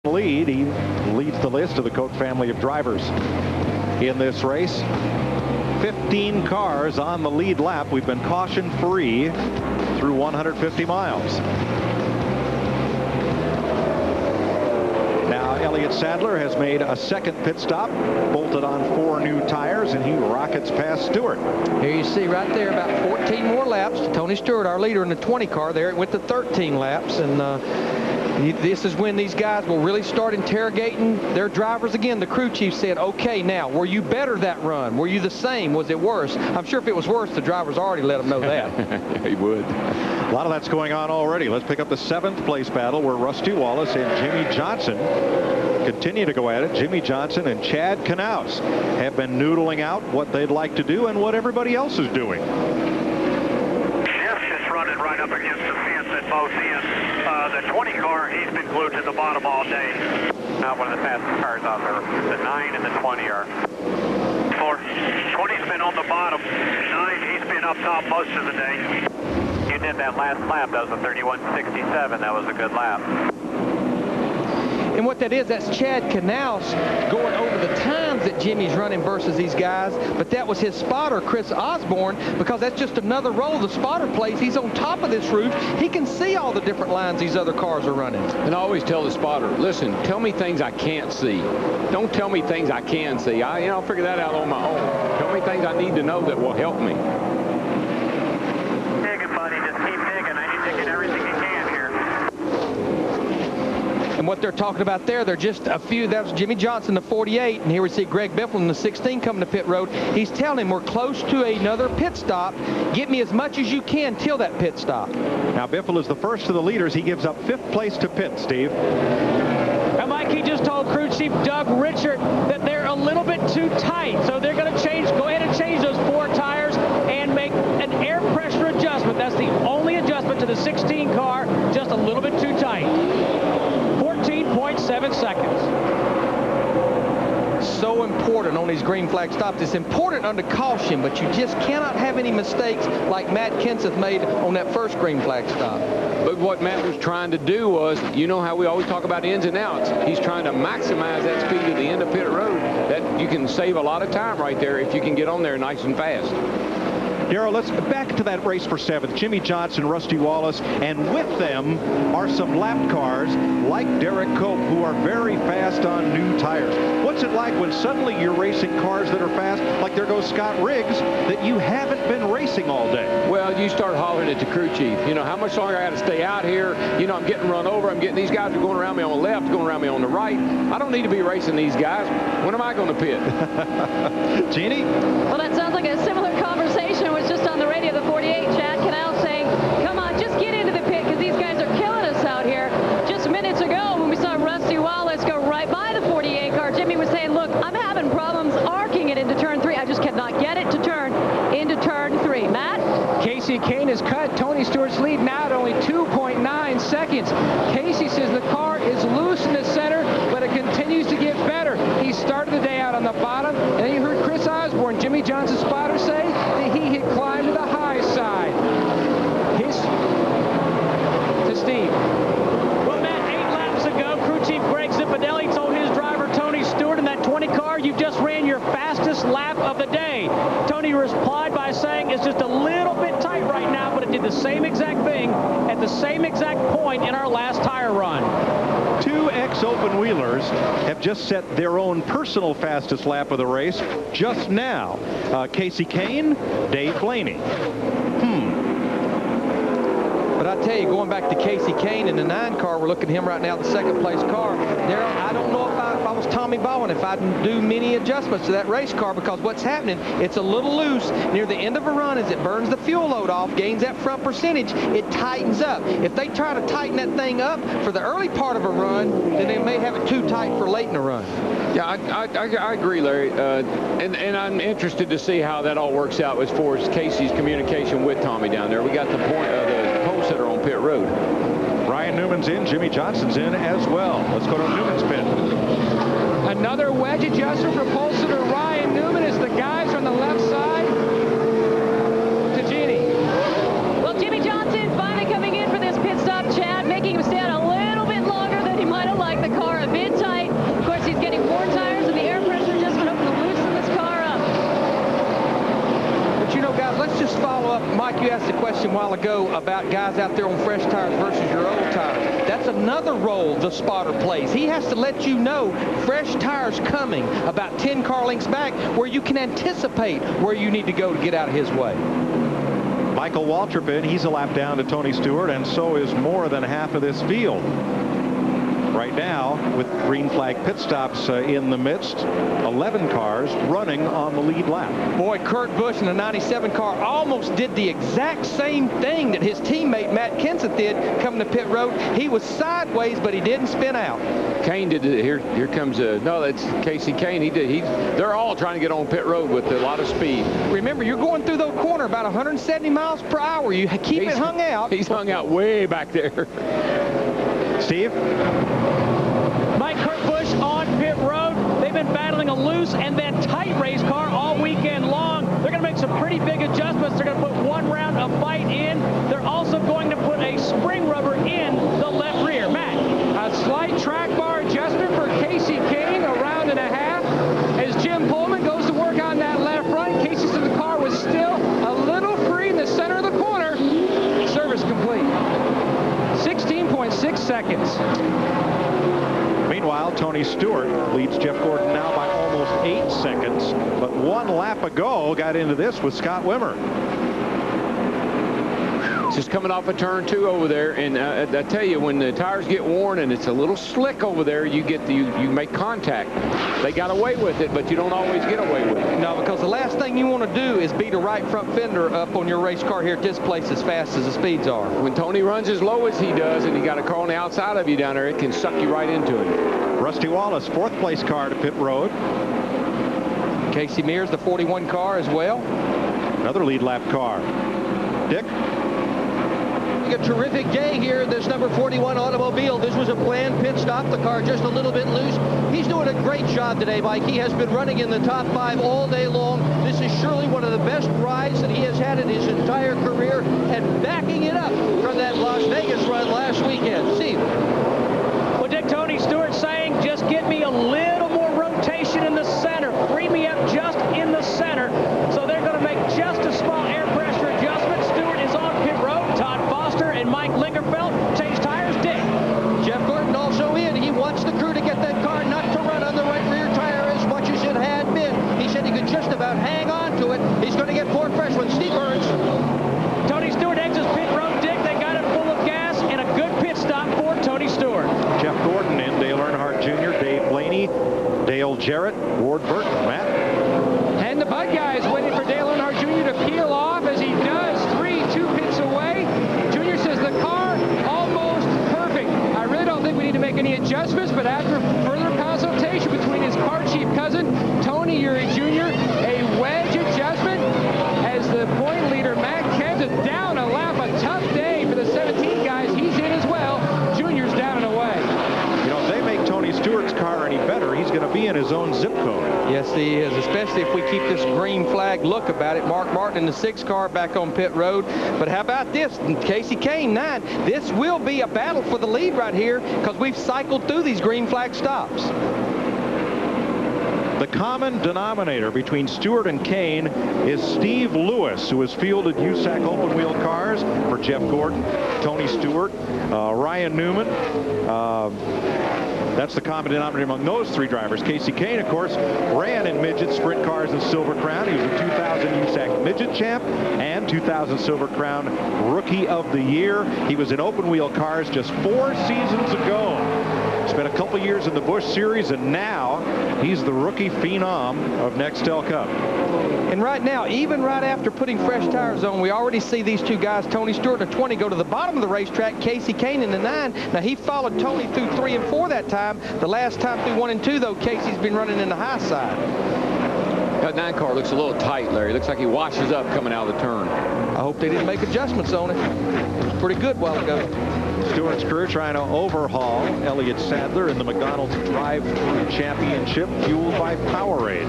lead. He leads the list of the Coke family of drivers in this race. 15 cars on the lead lap. We've been caution-free through 150 miles. Now, Elliott Sadler has made a second pit stop, bolted on 4 new tires, and he rockets past Stewart. Here you see right there about 14 more laps. Tony Stewart, our leader in the 20 car there, went to 13 laps, and this is when these guys will really start interrogating their drivers again. The crew chief said, okay, now, were you better that run? Were you the same? Was it worse? I'm sure if it was worse, the drivers already let them know that. Yeah, he would. A lot of that's going on already. Let's pick up the 7th place battle where Rusty Wallace and Jimmy Johnson continue to go at it. Jimmy Johnson and Chad Knaus have been noodling out what they'd like to do and what everybody else is doing. Jeff's just running right up against the fence at both ends. The 20 car, he's been glued to the bottom all day. Not one of the fastest cars out there. The 9 and the 20 are. 20's been on the bottom. 9, he's been up top most of the day. You did that last lap. That was a 31.67. That was a good lap. And what that is, that's Chad Knaus going over the times that Jimmy's running versus these guys. But that was his spotter, Chris Osborne, because that's just another role the spotter plays. He's on top of this roof. He can see all the different lines these other cars are running. And I always tell the spotter, listen, tell me things I can't see. Don't tell me things I can see. I'll figure that out on my own. Tell me things I need to know that will help me. Digging, buddy. Just keep digging. I need to get everything you can here. And what they're talking about there, they're just a few. That was Jimmy Johnson, the 48, and here we see Greg Biffle in the 16 coming to pit road. He's telling him we're close to another pit stop. Get me as much as you can till that pit stop. Now, Biffle is the first of the leaders. He gives up 5th place to pit, Steve. And Mike, he just told crew chief Doug Richard that they're a little bit too tight. So they're going to go ahead and change those 4 tires and make an air pressure adjustment. That's the only adjustment to the 16 car, just a little bit too tight. 14.7 seconds. So important on these green flag stops. It's important under caution, but you just cannot have any mistakes like Matt Kenseth made on that first green flag stop. But what Matt was trying to do was, you know how we always talk about ins and outs. He's trying to maximize that speed at the end of pit road. That you can save a lot of time right there if you can get on there nice and fast. Darrell, let's back to that race for 7th. Jimmy Johnson, Rusty Wallace, and with them are some lap cars like Derek Cope, who are very fast on new tires. What's it like when suddenly you're racing cars that are fast, like there goes Scott Riggs, that you haven't been racing all day? Well, you start hollering at the crew chief. You know, how much longer I got to stay out here? You know, I'm getting run over. I'm getting, these guys are going around me on the left, going around me on the right. I don't need to be racing these guys. When am I going to pit? Jeannie? Well, that sounds like a similar conversation was just on the radio, the 48, Chad Knaus saying, come on, just get into the pit because these guys are killing us out here. Just minutes ago when we saw Rusty Wallace go right by the 48 car, Jimmy was saying, look, I'm having problems arcing it into turn 3. I just cannot get it to turn into turn 3. Matt? Casey Kane has cut Tony Stewart's lead now at only 2.9 seconds. Casey says the car is loose in the center, but it continues to get better. He started the day out on the bottom, and then you heard Chris Osborne, Jimmy Johnson's spotter, say that he had climbed to the high side. To Steve. Well, Matt, 8 laps ago, crew chief Greg Zipadelli told his driver, Tony Stewart, in that 20 car, you just ran your fastest lap of the day. Tony replied by saying it's just a little bit tight right now, but it did the same exact thing at the same exact point in our last tire run. 2 ex-open wheelers have just set their own personal fastest lap of the race just now. Casey Kane, Dave Blaney. But I tell you, going back to Casey Kane in the 9 car, we're looking at him right now, the 2nd place car. Darrell, I don't know if I was Tommy Bowen, if I'd do many adjustments to that race car, because what's happening, it's a little loose near the end of a run as it burns the fuel load off, gains that front percentage, it tightens up. If they try to tighten that thing up for the early part of a run, then they may have it too tight for late in the run. Yeah, I agree, Larry, and I'm interested to see how that all works out as far as Casey's communication with Tommy down there. We got the pole sitter on pit road. Ryan Newman's in, Jimmy Johnson's in as well. Let's go to Newman's pit. Another wedge adjuster for pole sitter Ryan Newman as the guys on the left side. To Jeannie. Well, Jimmy Johnson finally coming in for this pit stop, Chad, making him stand a little bit longer than he might have liked. The car a mid-tight. Of course, he's getting 4 tires, and the air pressure adjustment hoping to loosen this car up. But you know, guys, let's just follow up. Mike, you asked a question a while ago about guys out there on fresh tires versus your old tires. That's another role the spotter plays. He has to let you know fresh tires coming about 10 car lengths back where you can anticipate where you need to go to get out of his way. Michael Waltrip in. He's a lap down to Tony Stewart, and so is more than half of this field. Right now, with green flag pit stops in the midst, 11 cars running on the lead lap. Boy, Kurt Busch in the 97 car almost did the exact same thing that his teammate Matt Kenseth did coming to pit road. He was sideways, but he didn't spin out. Kane did it. Here comes no, that's Casey Kane. They're all trying to get on pit road with a lot of speed. Remember, you're going through the corner about 170 miles per hour. You keep it hung out. He's hung out way back there. Steve? Mike, Kurt Busch on pit road. They've been battling a loose and then tight race car all weekend long. They're going to make some pretty big adjustments. They're going to put 1 round of bite in. They're also going to put a spring rubber in the left rear. Matt? A slight track bar adjustment for Casey Kane, a round and a half. As Jim Pullman goes to work on that left front, Casey said the car was still a little free in the center of the corner. Service complete. 16.6 seconds. Meanwhile, Tony Stewart leads Jeff Gordon now by almost 8 seconds, but 1 lap ago got into this with Scott Wimmer. Just coming off of turn 2 over there, and I tell you, when the tires get worn and it's a little slick over there, you make contact. They got away with it, but you don't always get away with it. No, because the last thing you want to do is beat a right front fender up on your race car here at this place as fast as the speeds are. When Tony runs as low as he does, and you got a car on the outside of you down there, it can suck you right into it. Rusty Wallace, 4th place car to pit road. Casey Mears, the 41 car as well. Another lead lap car. Dick? A terrific day here in this number 41 automobile. This was a planned pit stop. The car just a little bit loose. He's doing a great job today, Mike. He has been running in the top 5 all day long. This is surely one of the best rides that he has had in his entire career, and backing it up from that Las Vegas run last weekend. Steve. Well, Dick, Tony Stewart saying, just get me a little more rotation in the center. Free me up just in the center. So they're going to make just a small air pressure adjustment. Stewart is on pit road. Todd Foster and Mike Lingerfeld change tires. Dick? Jeff Gordon also in. He wants the crew to get that car not to run on the right rear tire as much as it had been. He said he could just about hang on to it. He's going to get 4 fresh ones. Steve Burns. Tony Stewart exits pit road. Dick, they got it full of gas and a good pit stop for Tony Stewart. Jeff Gordon in, Dale Earnhardt Jr., Dave Blaney, Dale Jarrett, Ward Burton. Matt? And the Bud guy is waiting for Dale Earnhardt Jr. to peel off as he does. 2 pits away. Junior says the car almost perfect. I really don't think we need to make any adjustments, but after further consultation between his car chief cousin, Tony Eury Jr., a wedge adjustment as the point leader, Matt Kenseth, down a lap. A tough day for the 17 guys. He's in as well. Junior's down and away. You know, if they make Tony Stewart's car any better, he's going to be in his own zip code. Yes, he is, especially if we keep this green flag look about it. Mark Martin in the 6 car back on pit road. But how about this? Casey Kane, 9. This will be a battle for the lead right here because we've cycled through these green flag stops. The common denominator between Stewart and Kane is Steve Lewis, who has fielded USAC open wheel cars for Jeff Gordon, Tony Stewart, Ryan Newman. That's the common denominator among those 3 drivers. Casey Kane, of course, ran in midget sprint cars in Silver Crown. He was a 2000 USAC midget champ and 2000 Silver Crown Rookie of the Year. He was in open wheel cars just 4 seasons ago. Spent a couple years in the Busch Series, and now he's the rookie phenom of Nextel Cup. And right now, even right after putting fresh tires on, we already see these 2 guys, Tony Stewart in the 20, go to the bottom of the racetrack. Casey Kane in the 9. Now, he followed Tony through 3 and 4 that time. The last time through 1 and 2, though, Casey's been running in the high side. That 9 car looks a little tight, Larry. Looks like he washes up coming out of the turn. I hope they didn't make adjustments on it. It was pretty good a while ago. Stewart's crew trying to overhaul Elliott Sadler in the McDonald's Drive-Thru Championship, fueled by Powerade.